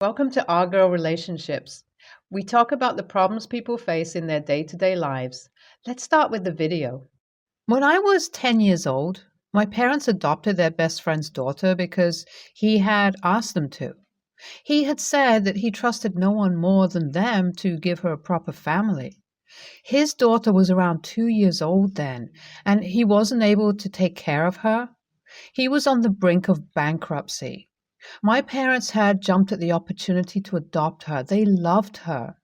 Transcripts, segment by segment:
Welcome to Our Girl Relationships. We talk about the problems people face in their day to day lives. Let's start with the video. When I was 10 years old, my parents adopted their best friend's daughter because he had asked them to. He had said that he trusted no one more than them to give her a proper family. His daughter was around 2 years old then, and he wasn't able to take care of her. He was on the brink of bankruptcy. My parents had jumped at the opportunity to adopt her. They loved her.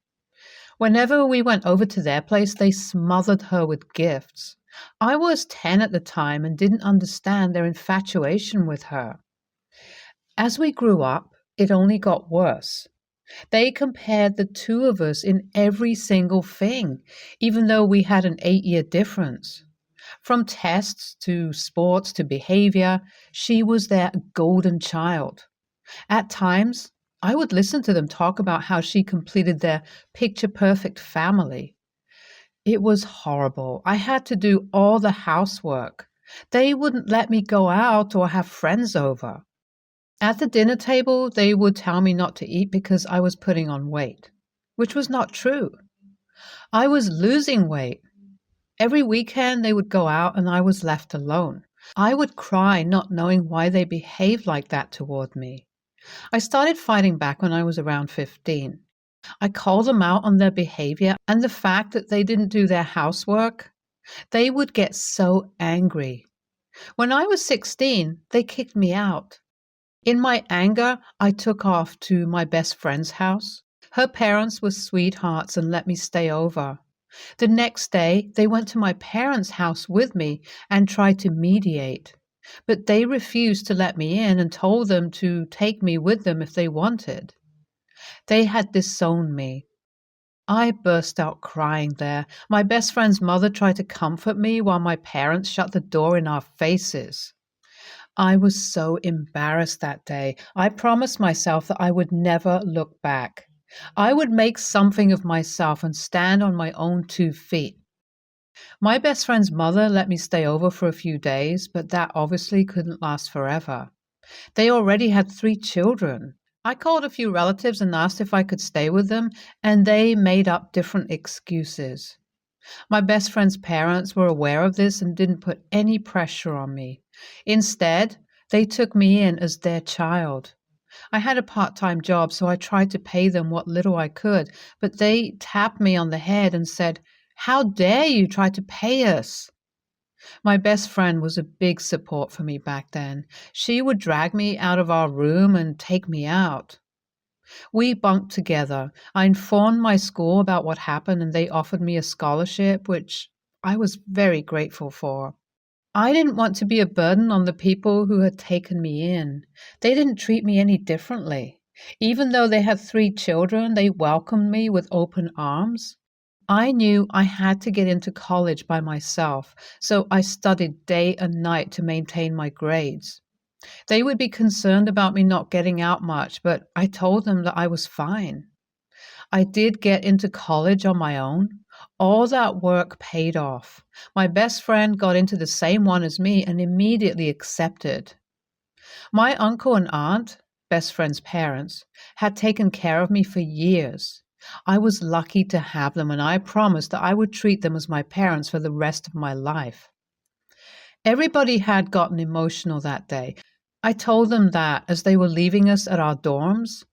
Whenever we went over to their place, they smothered her with gifts. I was 10 at the time and didn't understand their infatuation with her. As we grew up, it only got worse. They compared the two of us in every single thing, even though we had an 8-year difference. From tests to sports to behavior, she was their golden child. At times, I would listen to them talk about how she completed their picture-perfect family. It was horrible. I had to do all the housework. They wouldn't let me go out or have friends over. At the dinner table, they would tell me not to eat because I was putting on weight, which was not true. I was losing weight. Every weekend, they would go out and I was left alone. I would cry not knowing why they behaved like that toward me. I started fighting back when I was around 15. I called them out on their behavior and the fact that they didn't do their housework. They would get so angry. When I was 16, they kicked me out. In my anger, I took off to my best friend's house. Her parents were sweethearts and let me stay over. The next day, they went to my parents' house with me and tried to mediate. But they refused to let me in and told them to take me with them if they wanted. They had disowned me. I burst out crying there. My best friend's mother tried to comfort me while my parents shut the door in our faces. I was so embarrassed that day. I promised myself that I would never look back. I would make something of myself and stand on my own 2 feet. My best friend's mother let me stay over for a few days, but that obviously couldn't last forever. They already had 3 children. I called a few relatives and asked if I could stay with them, and they made up different excuses. My best friend's parents were aware of this and didn't put any pressure on me. Instead, they took me in as their child. I had a part-time job, so I tried to pay them what little I could, but they tapped me on the head and said, "How dare you try to pay us?" My best friend was a big support for me back then. She would drag me out of our room and take me out. We bunked together. I informed my school about what happened and they offered me a scholarship, which I was very grateful for. I didn't want to be a burden on the people who had taken me in. They didn't treat me any differently. Even though they had 3 children, they welcomed me with open arms. I knew I had to get into college by myself, so I studied day and night to maintain my grades. They would be concerned about me not getting out much, but I told them that I was fine. I did get into college on my own. All that work paid off. My best friend got into the same one as me and immediately accepted. My uncle and aunt, best friend's parents, had taken care of me for years. I was lucky to have them, and I promised that I would treat them as my parents for the rest of my life. Everybody had gotten emotional that day. I told them that as they were leaving us at our dorms.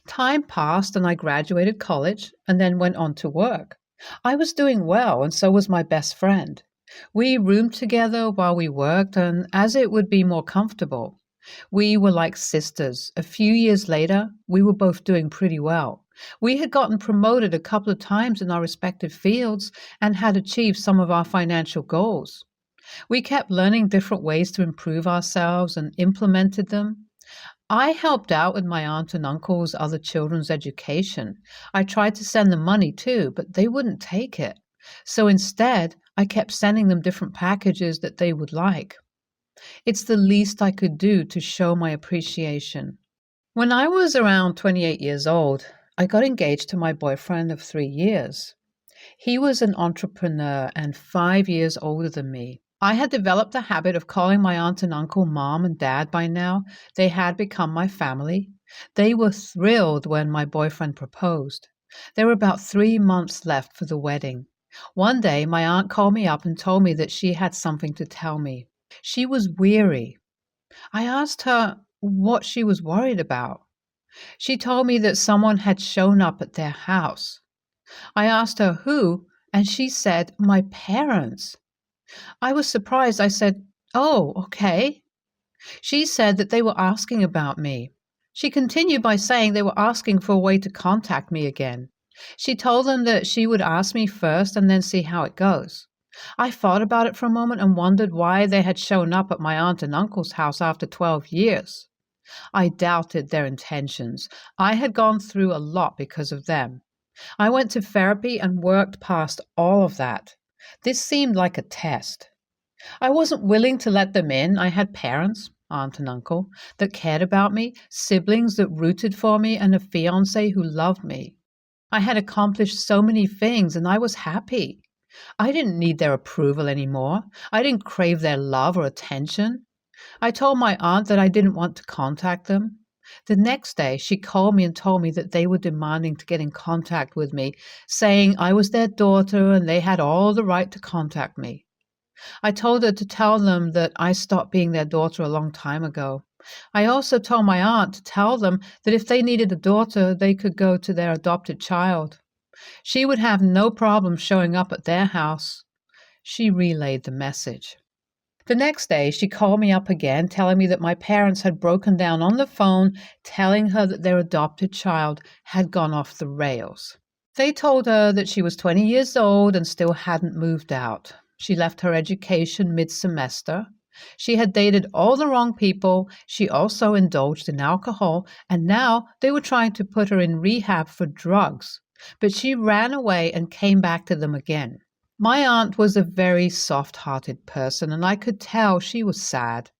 Time passed and I graduated college and then went on to work. I was doing well, and so was my best friend. We roomed together while we worked, and as it would be more comfortable. We were like sisters. A few years later, we were both doing pretty well. We had gotten promoted a couple of times in our respective fields and had achieved some of our financial goals. We kept learning different ways to improve ourselves and implemented them. I helped out with my aunt and uncle's other children's education. I tried to send them money too, but they wouldn't take it. So instead, I kept sending them different packages that they would like. It's the least I could do to show my appreciation. When I was around 28 years old, I got engaged to my boyfriend of 3 years. He was an entrepreneur and 5 years older than me. I had developed the habit of calling my aunt and uncle mom and dad by now. They had become my family. They were thrilled when my boyfriend proposed. There were about 3 months left for the wedding. One day, my aunt called me up and told me that she had something to tell me. She was weary. I asked her what she was worried about. She told me that someone had shown up at their house. I asked her who, and she said, my parents. I was surprised. I said, "Oh, okay." She said that they were asking about me. She continued by saying they were asking for a way to contact me again. She told them that she would ask me first and then see how it goes. I thought about it for a moment and wondered why they had shown up at my aunt and uncle's house after 12 years. I doubted their intentions. I had gone through a lot because of them. I went to therapy and worked past all of that. This seemed like a test. I wasn't willing to let them in. I had parents, aunt and uncle, that cared about me, siblings that rooted for me, and a fiancé who loved me. I had accomplished so many things, and I was happy. I didn't need their approval anymore. I didn't crave their love or attention. I told my aunt that I didn't want to contact them. The next day, she called me and told me that they were demanding to get in contact with me, saying I was their daughter and they had all the right to contact me. I told her to tell them that I stopped being their daughter a long time ago. I also told my aunt to tell them that if they needed a daughter, they could go to their adopted child. She would have no problem showing up at their house. She relayed the message. The next day, she called me up again, telling me that my parents had broken down on the phone, telling her that their adopted child had gone off the rails. They told her that she was 20 years old and still hadn't moved out. She left her education mid-semester. She had dated all the wrong people. She also indulged in alcohol, and now they were trying to put her in rehab for drugs. But she ran away and came back to them again. My aunt was a very soft-hearted person, and I could tell she was sad.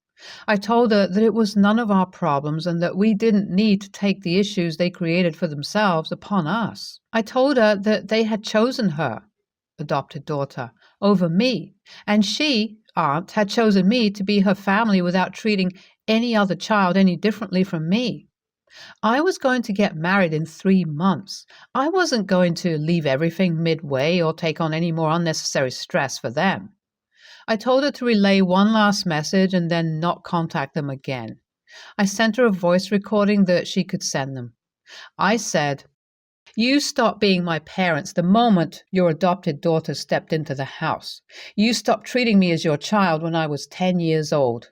I told her that it was none of our problems and that we didn't need to take the issues they created for themselves upon us. I told her that they had chosen her, adopted daughter, over me, and she, aunt, had chosen me to be her family without treating any other child any differently from me. I was going to get married in 3 months. I wasn't going to leave everything midway or take on any more unnecessary stress for them. I told her to relay one last message and then not contact them again. I sent her a voice recording that she could send them. I said, "You stopped being my parents the moment your adopted daughter stepped into the house. You stopped treating me as your child when I was 10 years old.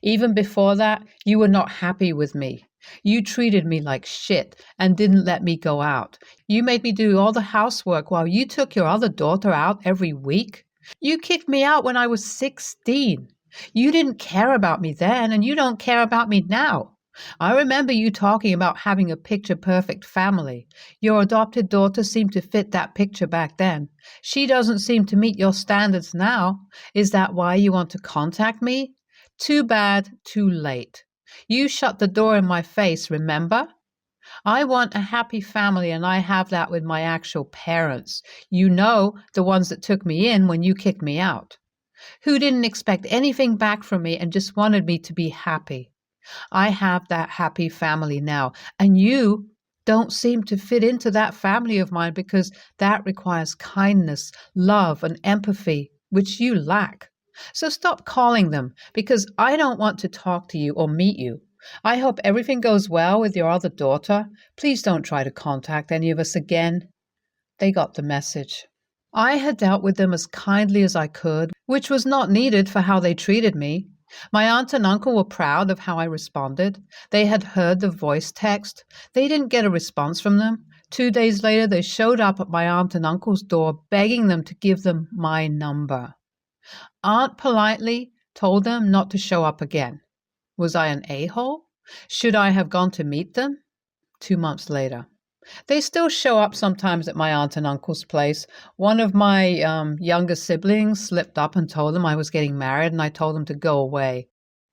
Even before that, you were not happy with me. You treated me like shit and didn't let me go out. You made me do all the housework while you took your other daughter out every week. You kicked me out when I was 16. You didn't care about me then, and you don't care about me now. I remember you talking about having a picture-perfect family. Your adopted daughter seemed to fit that picture back then. She doesn't seem to meet your standards now. Is that why you want to contact me? Too bad, too late. You shut the door in my face, remember? I want a happy family, and I have that with my actual parents. You know, the ones that took me in when you kicked me out. Who didn't expect anything back from me and just wanted me to be happy. I have that happy family now, and you don't seem to fit into that family of mine because that requires kindness, love, and empathy, which you lack. So stop calling them, because I don't want to talk to you or meet you. I hope everything goes well with your other daughter. Please don't try to contact any of us again." They got the message. I had dealt with them as kindly as I could, which was not needed for how they treated me. My aunt and uncle were proud of how I responded. They had heard the voice text. They didn't get a response from them. 2 days later, they showed up at my aunt and uncle's door, begging them to give them my number. Aunt politely told them not to show up again. Was I an a-hole? Should I have gone to meet them? 2 months later. They still show up sometimes at my aunt and uncle's place. One of my younger siblings slipped up and told them I was getting married, and I told them to go away.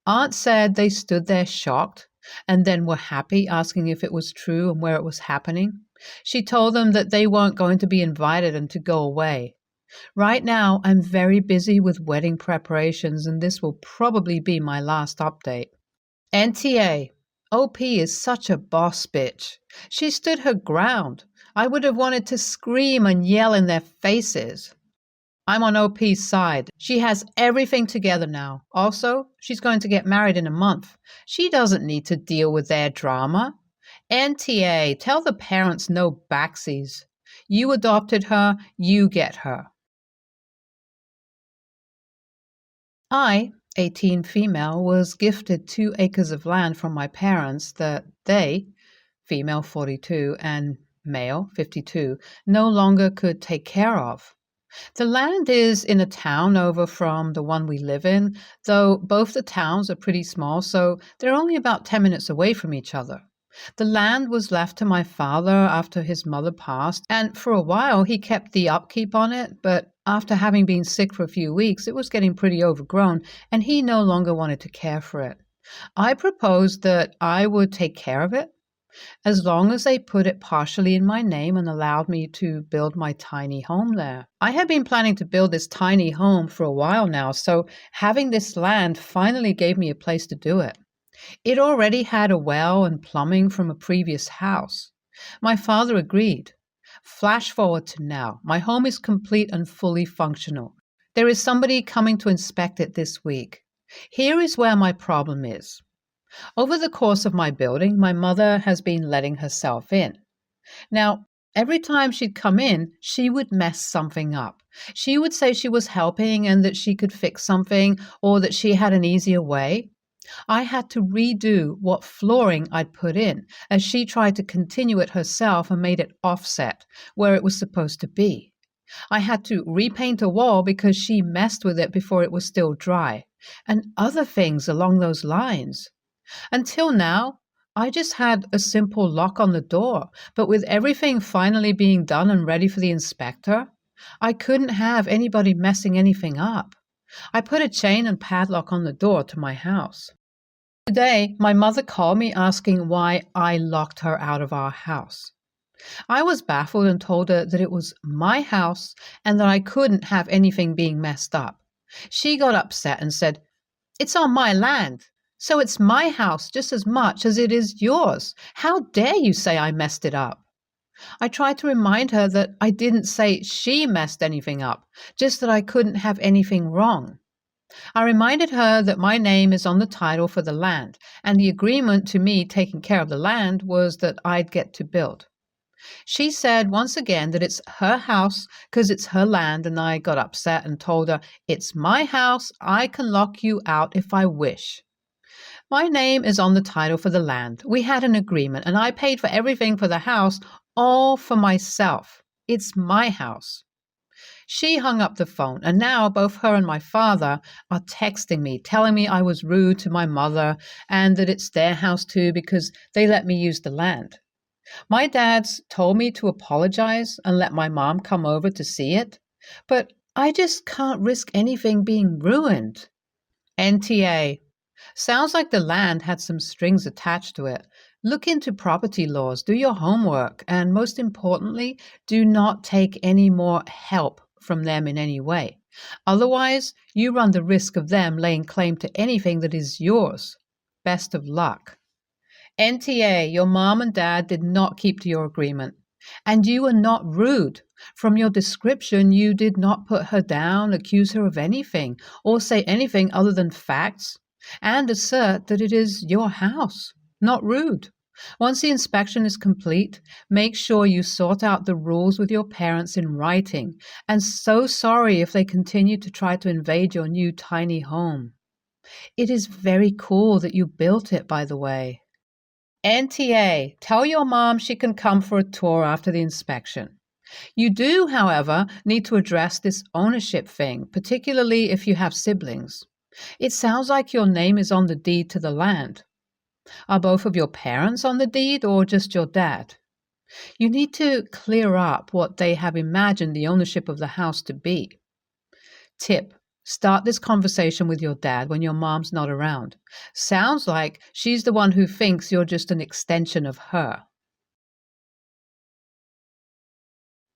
Aunt said they stood there shocked and then were happy, asking if it was true and where it was happening. She told them that they weren't going to be invited and to go away. Right now, I'm very busy with wedding preparations, and this will probably be my last update. NTA, OP is such a boss bitch. She stood her ground. I would have wanted to scream and yell in their faces. I'm on OP's side. She has everything together now. Also, she's going to get married in a month. She doesn't need to deal with their drama. NTA, tell the parents no backsies. You adopted her, you get her. I, 18 female, was gifted 2 acres of land from my parents that they, female 42 and male 52, no longer could take care of. The land is in a town over from the one we live in, though both the towns are pretty small, so they're only about 10 minutes away from each other. The land was left to my father after his mother passed, and for a while he kept the upkeep on it, but after having been sick for a few weeks, it was getting pretty overgrown, and he no longer wanted to care for it. I proposed that I would take care of it, as long as they put it partially in my name and allowed me to build my tiny home there. I had been planning to build this tiny home for a while now, so having this land finally gave me a place to do it. It already had a well and plumbing from a previous house. My father agreed. Flash forward to now. My home is complete and fully functional. There is somebody coming to inspect it this week. Here is where my problem is. Over the course of my building, my mother has been letting herself in. Now, every time she'd come in, she would mess something up. She would say she was helping and that she could fix something or that she had an easier way. I had to redo what flooring I'd put in as she tried to continue it herself and made it offset where it was supposed to be. I had to repaint a wall because she messed with it before it was still dry, and other things along those lines. Until now, I just had a simple lock on the door, but with everything finally being done and ready for the inspector, I couldn't have anybody messing anything up. I put a chain and padlock on the door to my house. Today, my mother called me asking why I locked her out of our house. I was baffled and told her that it was my house and that I couldn't have anything being messed up. She got upset and said, "It's on my land. So it's my house just as much as it is yours. How dare you say I messed it up?" I tried to remind her that I didn't say she messed anything up, just that I couldn't have anything wrong. I reminded her that my name is on the title for the land, and the agreement to me taking care of the land was that I'd get to build. She said once again that it's her house because it's her land, and I got upset and told her, "It's my house. I can lock you out if I wish." My name is on the title for the land. We had an agreement, and I paid for everything for the house, all for myself. It's my house. She hung up the phone, and now both her and my father are texting me, telling me I was rude to my mother and that it's their house too because they let me use the land. My dad's told me to apologize and let my mom come over to see it, but I just can't risk anything being ruined. NTA. Sounds like the land had some strings attached to it. Look into property laws, do your homework, and most importantly, do not take any more help from them in any way. Otherwise, you run the risk of them laying claim to anything that is yours. Best of luck. NTA, your mom and dad did not keep to your agreement. And you were not rude. From your description, you did not put her down, accuse her of anything, or say anything other than facts, and assert that it is your house. Not rude. Once the inspection is complete, make sure you sort out the rules with your parents in writing, and so sorry if they continue to try to invade your new tiny home. It is very cool that you built it, by the way. NTA, tell your mom she can come for a tour after the inspection. You do, however, need to address this ownership thing, particularly if you have siblings. It sounds like your name is on the deed to the land. Are both of your parents on the deed or just your dad? You need to clear up what they have imagined the ownership of the house to be. Tip. Start this conversation with your dad when your mom's not around. Sounds like she's the one who thinks you're just an extension of her.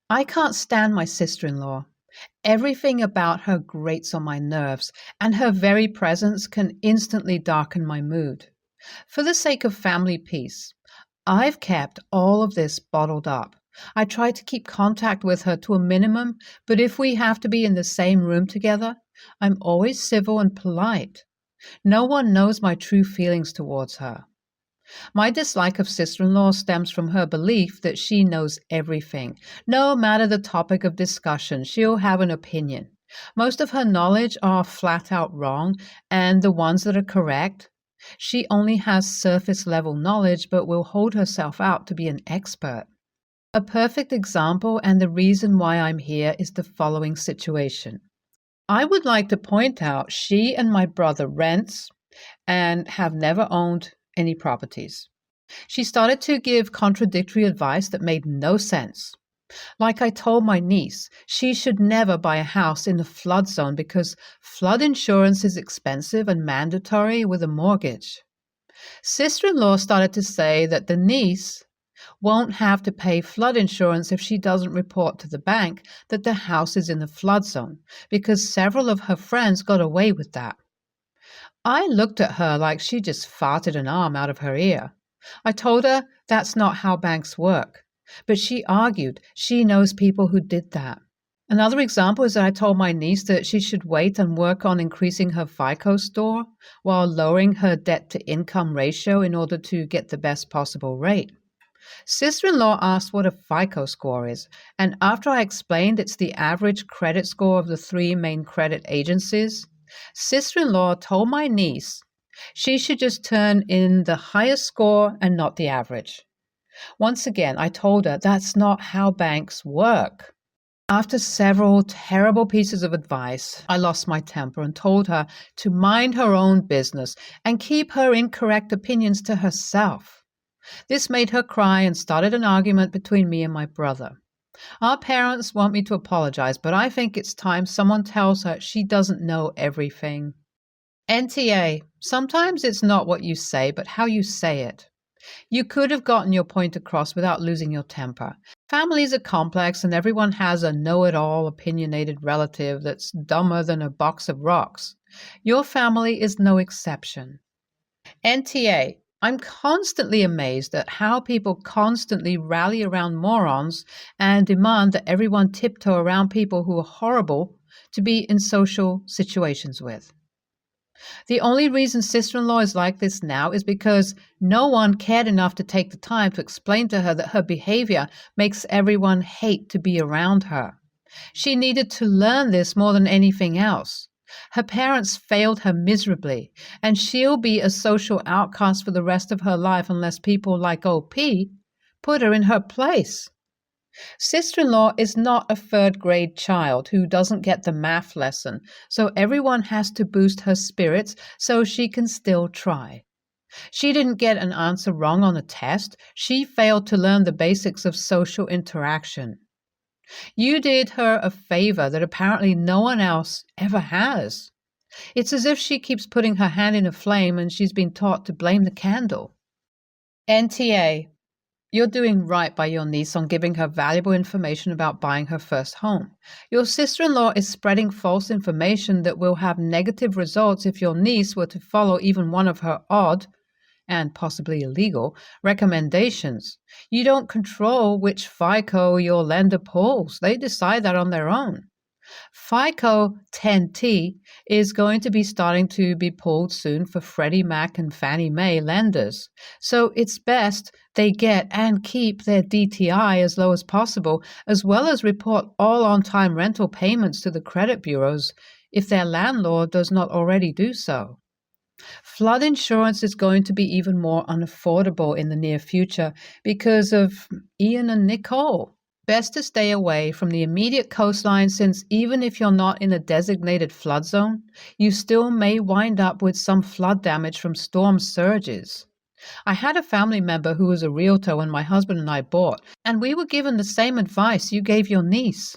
I can't stand my sister-in-law. Everything about her grates on my nerves, and her very presence can instantly darken my mood. For the sake of family peace, I've kept all of this bottled up. I try to keep contact with her to a minimum, but if we have to be in the same room together, I'm always civil and polite. No one knows my true feelings towards her. My dislike of sister-in-law stems from her belief that she knows everything. No matter the topic of discussion, she'll have an opinion. Most of her knowledge are flat out wrong, and the ones that are correct, she only has surface level knowledge but will hold herself out to be an expert. A perfect example and the reason why I'm here is the following situation. I would like to point out she and my brother rents and have never owned any properties. She started to give contradictory advice that made no sense. Like I told my niece, she should never buy a house in the flood zone because flood insurance is expensive and mandatory with a mortgage. Sister-in-law started to say that the niece won't have to pay flood insurance if she doesn't report to the bank that the house is in the flood zone, because several of her friends got away with that. I looked at her like she just farted an arm out of her ear. I told her that's not how banks work, but she argued she knows people who did that. Another example is that I told my niece that she should wait and work on increasing her FICO score while lowering her debt-to-income ratio in order to get the best possible rate. Sister-in-law asked what a FICO score is, and after I explained it's the average credit score of the 3 main credit agencies, sister-in-law told my niece she should just turn in the highest score and not the average. Once again, I told her that's not how banks work. After several terrible pieces of advice, I lost my temper and told her to mind her own business and keep her incorrect opinions to herself. This made her cry and started an argument between me and my brother. Our parents want me to apologize, but I think it's time someone tells her she doesn't know everything. NTA, sometimes it's not what you say, but how you say it. You could have gotten your point across without losing your temper. Families are complex and everyone has a know-it-all opinionated relative that's dumber than a box of rocks. Your family is no exception. NTA, I'm constantly amazed at how people constantly rally around morons and demand that everyone tiptoe around people who are horrible to be in social situations with. The only reason sister-in-law is like this now is because no one cared enough to take the time to explain to her that her behavior makes everyone hate to be around her. She needed to learn this more than anything else. Her parents failed her miserably, and she'll be a social outcast for the rest of her life unless people like OP put her in her place. Sister-in-law is not a 3rd grade child who doesn't get the math lesson, so everyone has to boost her spirits so she can still try. She didn't get an answer wrong on a test. She failed to learn the basics of social interaction. You did her a favor that apparently no one else ever has. It's as if she keeps putting her hand in a flame and she's been taught to blame the candle. NTA, you're doing right by your niece on giving her valuable information about buying her first home. Your sister-in-law is spreading false information that will have negative results if your niece were to follow even one of her odd and possibly illegal recommendations. You don't control which FICO your lender pulls. They decide that on their own. FICO 10T is going to be starting to be pulled soon for Freddie Mac and Fannie Mae lenders. So it's best they get and keep their DTI as low as possible, as well as report all on-time rental payments to the credit bureaus if their landlord does not already do so. Flood insurance is going to be even more unaffordable in the near future because of Ian and Nicole. Best to stay away from the immediate coastline since even if you're not in a designated flood zone, you still may wind up with some flood damage from storm surges. I had a family member who was a realtor when my husband and I bought, and we were given the same advice you gave your niece.